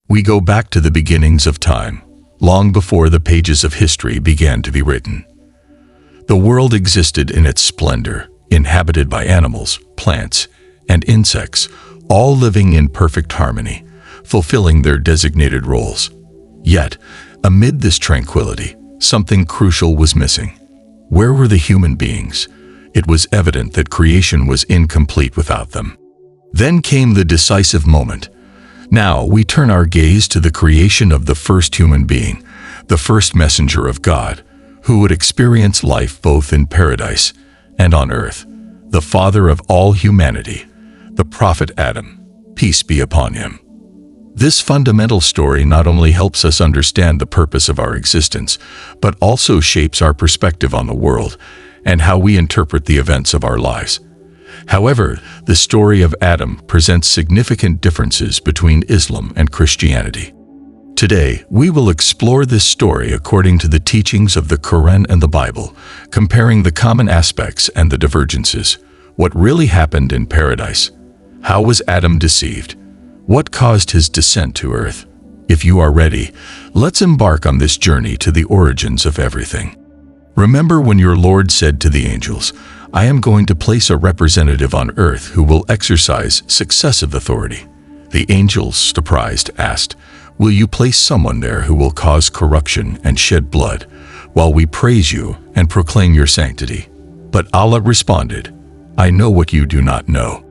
We go back to the beginnings of time, long before the pages of history began to be written. The world existed in its splendor, inhabited by animals, plants, and insects, all living in perfect harmony, fulfilling their designated roles. Yet, amid this tranquility, something crucial was missing. Where were the human beings? It was evident that creation was incomplete without them. Then came the decisive moment. Now we turn our gaze to the creation of the first human being, the first messenger of God, who would experience life both in paradise and on earth, the father of all humanity, the prophet Adam, peace be upon him. This fundamental story not only helps us understand the purpose of our existence, but also shapes our perspective on the world and how we interpret the events of our lives. However, the story of Adam presents significant differences between Islam and Christianity. Today, we will explore this story according to the teachings of the Quran and the Bible, comparing the common aspects and the divergences. What really happened in paradise? How was Adam deceived? What caused his descent to earth? If you are ready, let's embark on this journey to the origins of everything. Remember when your Lord said to the angels, "I am going to place a representative on earth who will exercise successive authority." The angels, surprised, asked, "Will you place someone there who will cause corruption and shed blood, while we praise you and proclaim your sanctity?" But Allah responded, "I know what you do not know."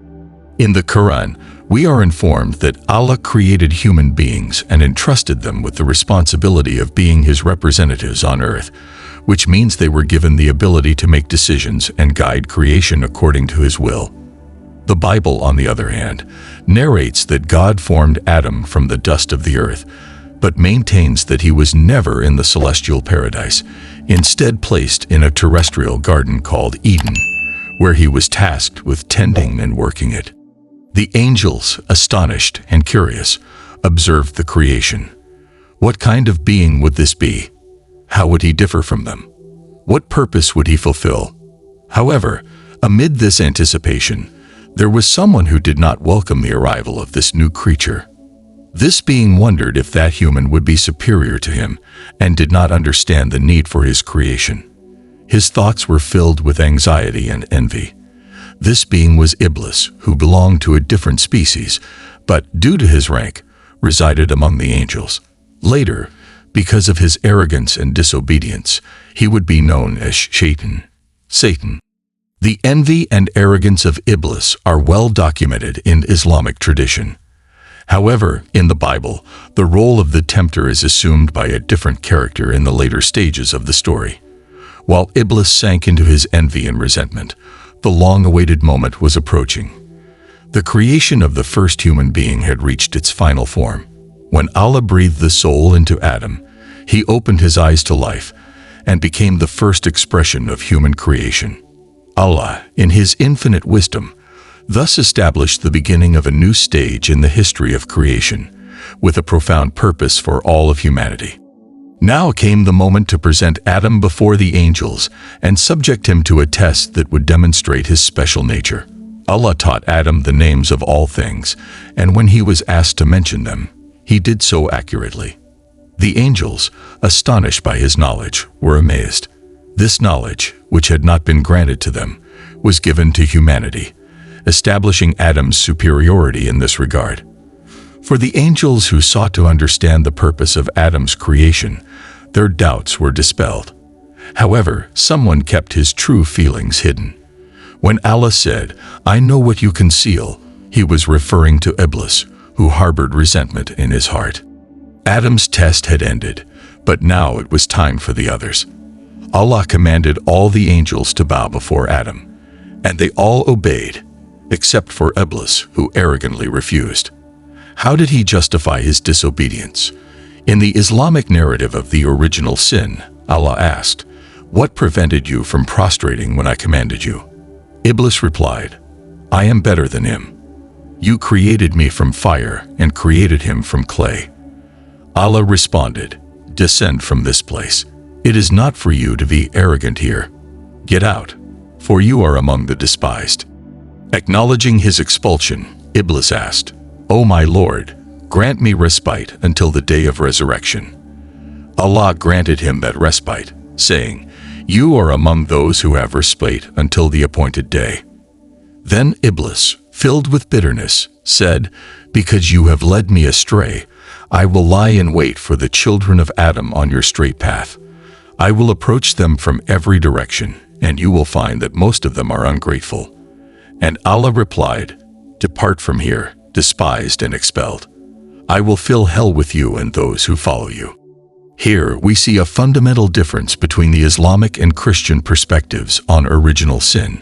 In the Quran, we are informed that Allah created human beings and entrusted them with the responsibility of being His representatives on earth, which means they were given the ability to make decisions and guide creation according to His will. The Bible, on the other hand, narrates that God formed Adam from the dust of the earth, but maintains that he was never in the celestial paradise, instead placed in a terrestrial garden called Eden, where he was tasked with tending and working it. The angels, astonished and curious, observed the creation. What kind of being would this be? How would he differ from them? What purpose would he fulfill? However, amid this anticipation, there was someone who did not welcome the arrival of this new creature. This being wondered if that human would be superior to him and did not understand the need for his creation. His thoughts were filled with anxiety and envy. This being was Iblis, who belonged to a different species, but due to his rank, resided among the angels. Later, because of his arrogance and disobedience, he would be known as Shaytan, Satan. The envy and arrogance of Iblis are well documented in Islamic tradition. However, in the Bible, the role of the tempter is assumed by a different character in the later stages of the story. While Iblis sank into his envy and resentment, the long-awaited moment was approaching. The creation of the first human being had reached its final form. When Allah breathed the soul into Adam, he opened his eyes to life and became the first expression of human creation. Allah, in His infinite wisdom, thus established the beginning of a new stage in the history of creation, with a profound purpose for all of humanity. Now came the moment to present Adam before the angels and subject him to a test that would demonstrate his special nature. Allah taught Adam the names of all things, and when he was asked to mention them, he did so accurately. The angels, astonished by his knowledge, were amazed. This knowledge, which had not been granted to them, was given to humanity, establishing Adam's superiority in this regard. For the angels who sought to understand the purpose of Adam's creation, their doubts were dispelled. However, someone kept his true feelings hidden. When Allah said, "I know what you conceal," he was referring to Iblis, who harbored resentment in his heart. Adam's test had ended, but now it was time for the others. Allah commanded all the angels to bow before Adam, and they all obeyed, except for Iblis, who arrogantly refused. How did he justify his disobedience? In the Islamic narrative of the original sin, Allah asked, "What prevented you from prostrating when I commanded you?" Iblis replied, "I am better than him. You created me from fire and created him from clay." Allah responded, "Descend from this place. It is not for you to be arrogant here. Get out, for you are among the despised." Acknowledging his expulsion, Iblis asked, "O my Lord, "Grant me respite until the day of resurrection." Allah granted him that respite, saying, "You are among those who have respite until the appointed day." Then Iblis, filled with bitterness, said, "Because you have led me astray, I will lie in wait for the children of Adam on your straight path. I will approach them from every direction, and you will find that most of them are ungrateful." And Allah replied, "Depart from here, despised and expelled. I will fill hell with you and those who follow you." Here we see a fundamental difference between the Islamic and Christian perspectives on original sin.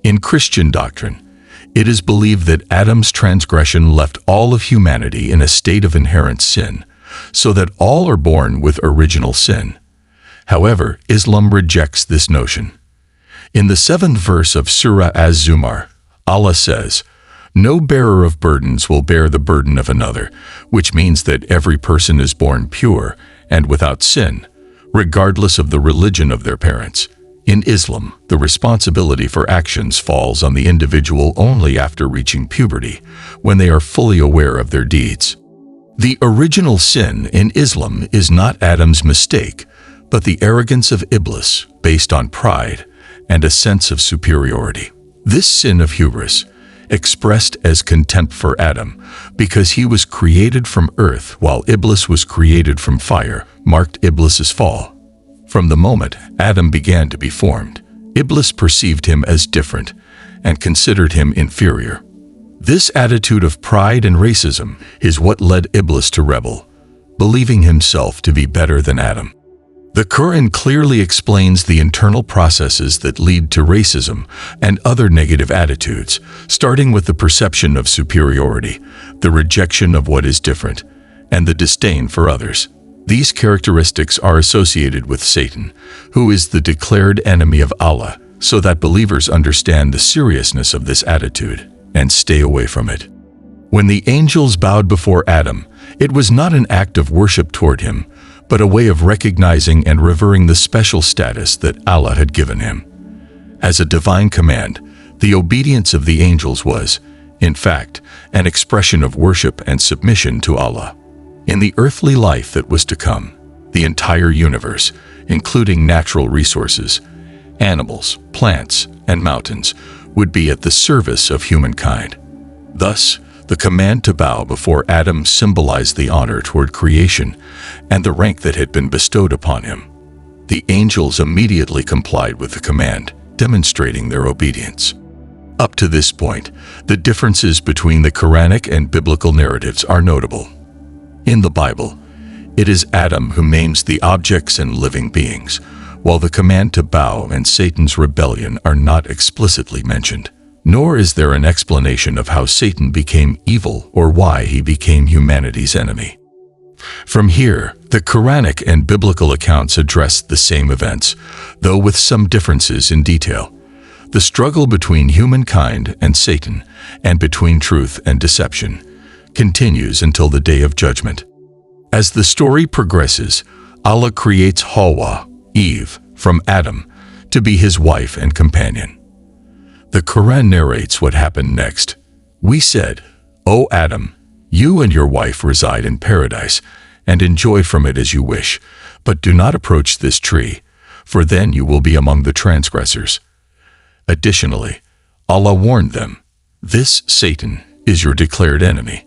In Christian doctrine, it is believed that Adam's transgression left all of humanity in a state of inherent sin, so that all are born with original sin. However, Islam rejects this notion. In the 7th verse of Surah Az-Zumar, Allah says, "No bearer of burdens will bear the burden of another," which means that every person is born pure and without sin, regardless of the religion of their parents. In Islam, the responsibility for actions falls on the individual only after reaching puberty, when they are fully aware of their deeds. The original sin in Islam is not Adam's mistake, but the arrogance of Iblis based on pride and a sense of superiority. This sin of hubris, expressed as contempt for Adam because he was created from earth while Iblis was created from fire, marked Iblis's fall. From the moment Adam began to be formed, Iblis perceived him as different and considered him inferior. This attitude of pride and racism is what led Iblis to rebel, believing himself to be better than Adam. The Quran clearly explains the internal processes that lead to racism and other negative attitudes, starting with the perception of superiority, the rejection of what is different, and the disdain for others. These characteristics are associated with Satan, who is the declared enemy of Allah, so that believers understand the seriousness of this attitude and stay away from it. When the angels bowed before Adam, it was not an act of worship toward him, but a way of recognizing and revering the special status that Allah had given him. As a divine command, the obedience of the angels was, in fact, an expression of worship and submission to Allah. In the earthly life that was to come, the entire universe, including natural resources, animals, plants, and mountains, would be at the service of humankind. Thus, the command to bow before Adam symbolized the honor toward creation and the rank that had been bestowed upon him. The angels immediately complied with the command, demonstrating their obedience. Up to this point, the differences between the Quranic and biblical narratives are notable. In the Bible, it is Adam who names the objects and living beings, while the command to bow and Satan's rebellion are not explicitly mentioned. Nor is there an explanation of how Satan became evil or why he became humanity's enemy. From here, the Quranic and biblical accounts address the same events, though with some differences in detail. The struggle between humankind and Satan, and between truth and deception, continues until the Day of Judgment. As the story progresses, Allah creates Hawa, Eve, from Adam, to be his wife and companion. The Quran narrates what happened next. "We said, 'O Adam, you and your wife reside in paradise, and enjoy from it as you wish, but do not approach this tree, for then you will be among the transgressors.' Additionally, Allah warned them, 'This Satan is your declared enemy.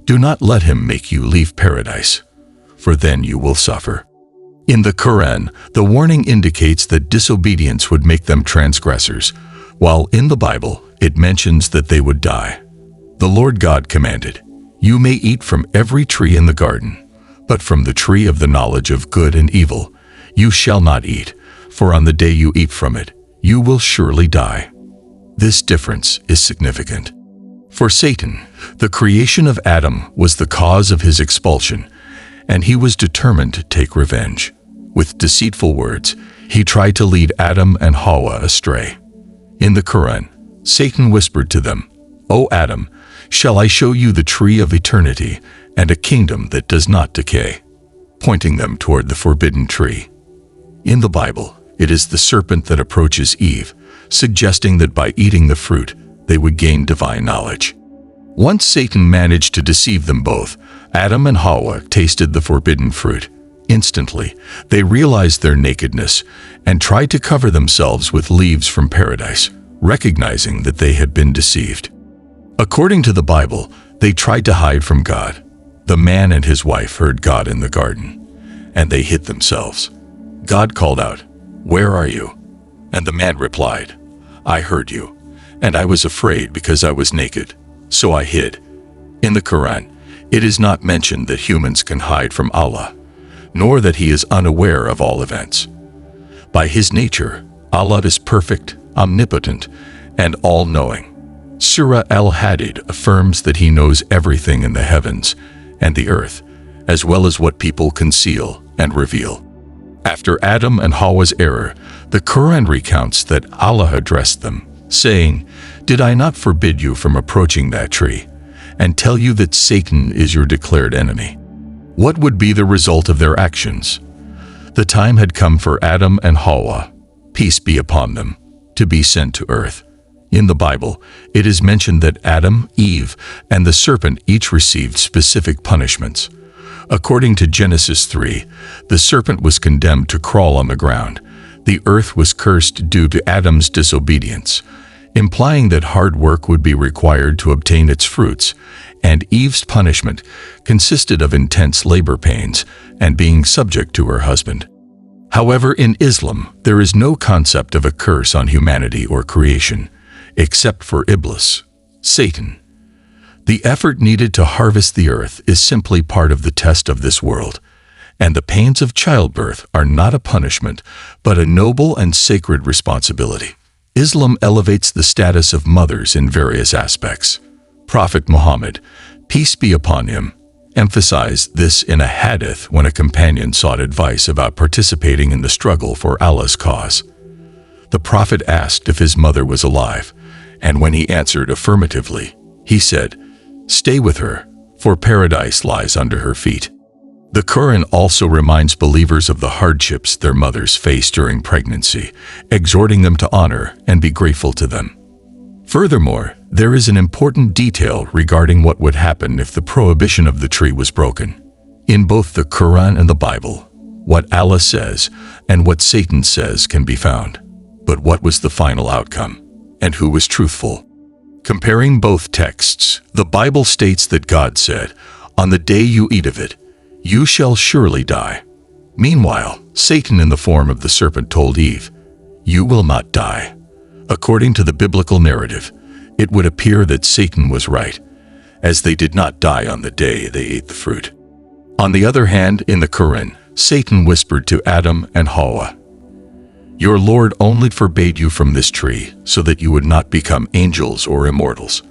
Do not let him make you leave paradise, for then you will suffer.'" In the Quran, the warning indicates that disobedience would make them transgressors, while in the Bible, it mentions that they would die. The Lord God commanded, "You may eat from every tree in the garden, but from the tree of the knowledge of good and evil, you shall not eat, for on the day you eat from it, you will surely die." This difference is significant. For Satan, the creation of Adam was the cause of his expulsion, and he was determined to take revenge. With deceitful words, he tried to lead Adam and Hawa astray. In the Quran, Satan whispered to them, "O Adam, shall I show you the tree of eternity and a kingdom that does not decay?" pointing them toward the forbidden tree. In the Bible, it is the serpent that approaches Eve, suggesting that by eating the fruit, they would gain divine knowledge. Once Satan managed to deceive them both, Adam and Hawa tasted the forbidden fruit. Instantly, they realized their nakedness and tried to cover themselves with leaves from paradise, recognizing that they had been deceived. According to the Bible, they tried to hide from God. The man and his wife heard God in the garden, and they hid themselves. God called out, "Where are you?" And the man replied, "I heard you, and I was afraid because I was naked, so I hid." In the Quran, it is not mentioned that humans can hide from Allah, nor that He is unaware of all events. By His nature, Allah is perfect, omnipotent, and all-knowing. Surah Al-Hadid affirms that He knows everything in the heavens and the earth, as well as what people conceal and reveal. After Adam and Hawa's error, the Quran recounts that Allah addressed them, saying, "Did I not forbid you from approaching that tree, and tell you that Satan is your declared enemy?" What would be the result of their actions? The time had come for Adam and Hawa, peace be upon them, to be sent to earth. In the Bible, it is mentioned that Adam, Eve, and the serpent each received specific punishments. According to Genesis 3, the serpent was condemned to crawl on the ground. The earth was cursed due to Adam's disobedience, implying that hard work would be required to obtain its fruits, and Eve's punishment consisted of intense labor pains and being subject to her husband. However, in Islam, there is no concept of a curse on humanity or creation, except for Iblis, Satan. The effort needed to harvest the earth is simply part of the test of this world, and the pains of childbirth are not a punishment, but a noble and sacred responsibility. Islam elevates the status of mothers in various aspects. Prophet Muhammad, peace be upon him, emphasized this in a hadith when a companion sought advice about participating in the struggle for Allah's cause. The Prophet asked if his mother was alive, and when he answered affirmatively, he said, "Stay with her, for paradise lies under her feet." The Quran also reminds believers of the hardships their mothers face during pregnancy, exhorting them to honor and be grateful to them. Furthermore, there is an important detail regarding what would happen if the prohibition of the tree was broken. In both the Quran and the Bible, what Allah says and what Satan says can be found. But what was the final outcome, and who was truthful? Comparing both texts, the Bible states that God said, "On the day you eat of it, you shall surely die." Meanwhile, Satan in the form of the serpent told Eve, "You will not die." According to the biblical narrative, it would appear that Satan was right, as they did not die on the day they ate the fruit. On the other hand, in the Quran, Satan whispered to Adam and Hawa, "Your Lord only forbade you from this tree so that you would not become angels or immortals."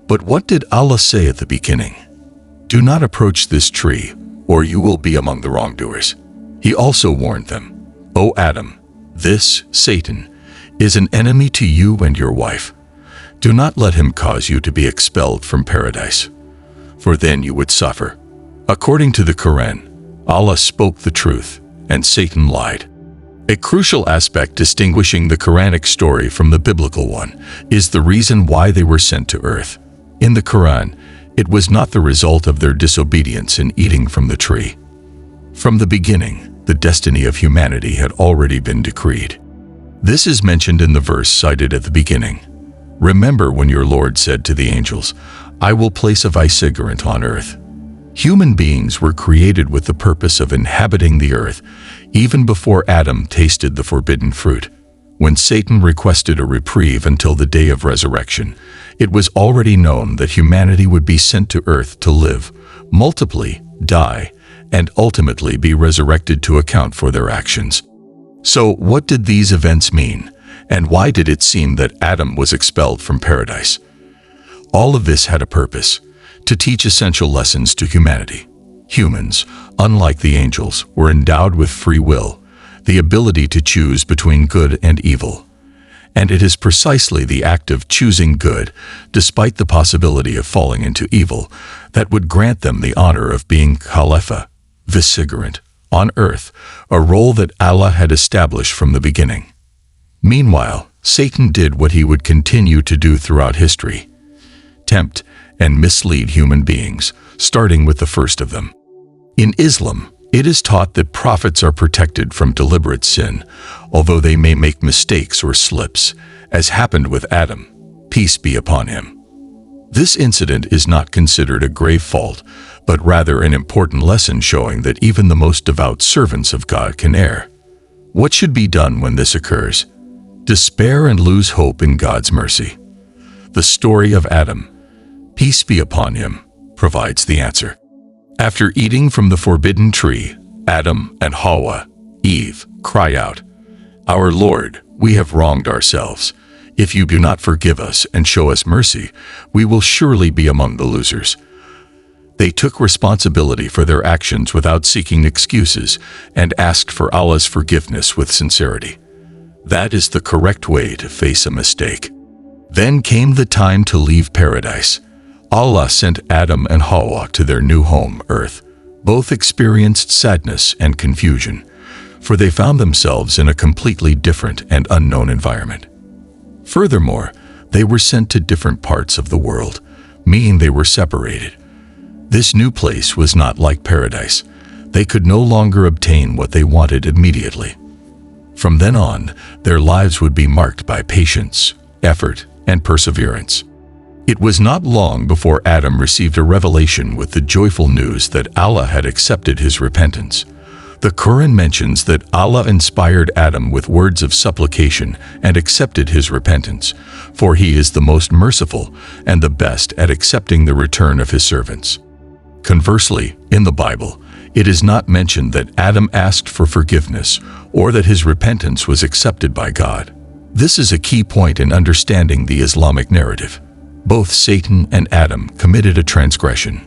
But what did Allah say at the beginning? "Do not approach this tree, or you will be among the wrongdoers." He also warned them, "O Adam, this, Satan, is an enemy to you and your wife. Do not let him cause you to be expelled from paradise, for then you would suffer." According to the Quran, Allah spoke the truth, and Satan lied. A crucial aspect distinguishing the Quranic story from the biblical one is the reason why they were sent to earth. In the Quran, it was not the result of their disobedience in eating from the tree. From the beginning, the destiny of humanity had already been decreed. This is mentioned in the verse cited at the beginning. "Remember when your Lord said to the angels, 'I will place a vicegerent on earth.'" Human beings were created with the purpose of inhabiting the earth, even before Adam tasted the forbidden fruit. When Satan requested a reprieve until the day of resurrection, it was already known that humanity would be sent to earth to live, multiply, die, and ultimately be resurrected to account for their actions. So, what did these events mean, and why did it seem that Adam was expelled from paradise? All of this had a purpose: to teach essential lessons to humanity. Humans, unlike the angels, were endowed with free will, the ability to choose between good and evil. And it is precisely the act of choosing good, despite the possibility of falling into evil, that would grant them the honor of being Khalifa, vicegerent, on earth, a role that Allah had established from the beginning. Meanwhile, Satan did what he would continue to do throughout history: tempt and mislead human beings, starting with the first of them. In Islam, it is taught that prophets are protected from deliberate sin, although they may make mistakes or slips, as happened with Adam, peace be upon him. This incident is not considered a grave fault, but rather an important lesson showing that even the most devout servants of God can err. What should be done when this occurs? Despair and lose hope in God's mercy. The story of Adam, peace be upon him, provides the answer. After eating from the forbidden tree, Adam and Hawa, Eve, cry out, "Our Lord, we have wronged ourselves. If you do not forgive us and show us mercy, we will surely be among the losers." They took responsibility for their actions without seeking excuses and asked for Allah's forgiveness with sincerity. That is the correct way to face a mistake. Then came the time to leave paradise. Allah sent Adam and Hawa to their new home, earth. Both experienced sadness and confusion, for they found themselves in a completely different and unknown environment. Furthermore, they were sent to different parts of the world, meaning they were separated. This new place was not like paradise. They could no longer obtain what they wanted immediately. From then on, their lives would be marked by patience, effort, and perseverance. It was not long before Adam received a revelation with the joyful news that Allah had accepted his repentance. The Quran mentions that Allah inspired Adam with words of supplication and accepted his repentance, for he is the most merciful and the best at accepting the return of his servants. Conversely, in the Bible, it is not mentioned that Adam asked for forgiveness or that his repentance was accepted by God. This is a key point in understanding the Islamic narrative. Both Satan and Adam committed a transgression.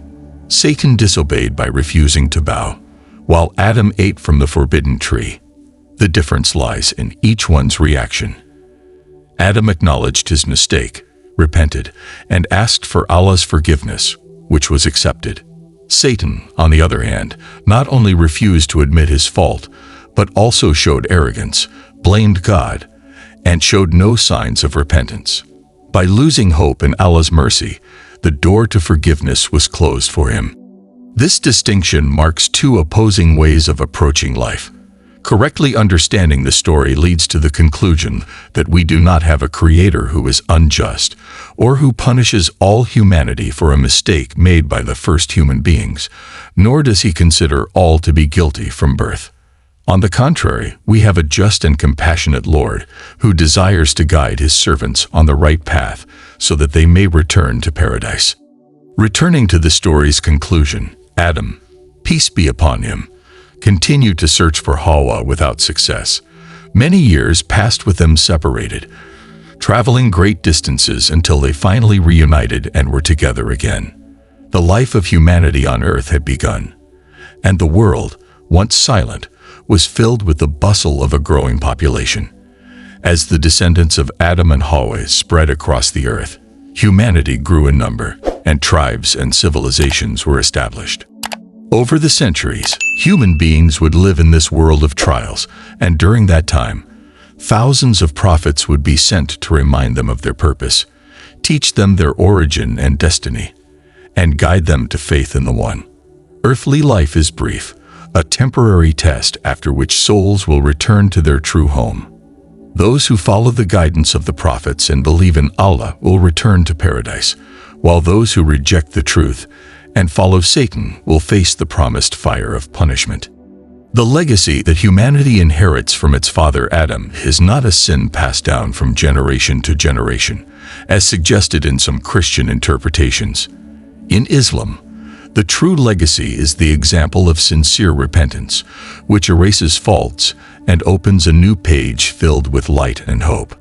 Satan disobeyed by refusing to bow, while Adam ate from the forbidden tree. The difference lies in each one's reaction. Adam acknowledged his mistake, repented, and asked for Allah's forgiveness, which was accepted. Satan, on the other hand, not only refused to admit his fault, but also showed arrogance, blamed God, and showed no signs of repentance. By losing hope in Allah's mercy, the door to forgiveness was closed for him. This distinction marks two opposing ways of approaching life. Correctly understanding the story leads to the conclusion that we do not have a creator who is unjust or who punishes all humanity for a mistake made by the first human beings, nor does he consider all to be guilty from birth. On the contrary, we have a just and compassionate Lord who desires to guide his servants on the right path so that they may return to paradise. Returning to the story's conclusion, Adam, peace be upon him, continued to search for Hawa without success. Many years passed with them separated, traveling great distances until they finally reunited and were together again. The life of humanity on earth had begun, and the world, once silent, was filled with the bustle of a growing population. As the descendants of Adam and Hawa spread across the earth, humanity grew in number, and tribes and civilizations were established. Over the centuries, human beings would live in this world of trials, and during that time, thousands of prophets would be sent to remind them of their purpose, teach them their origin and destiny, and guide them to faith in the One. Earthly life is brief, a temporary test after which souls will return to their true home. Those who follow the guidance of the prophets and believe in Allah will return to paradise, while those who reject the truth and follow Satan will face the promised fire of punishment. The legacy that humanity inherits from its father Adam is not a sin passed down from generation to generation, as suggested in some Christian interpretations. In Islam, the true legacy is the example of sincere repentance, which erases faults and opens a new page filled with light and hope.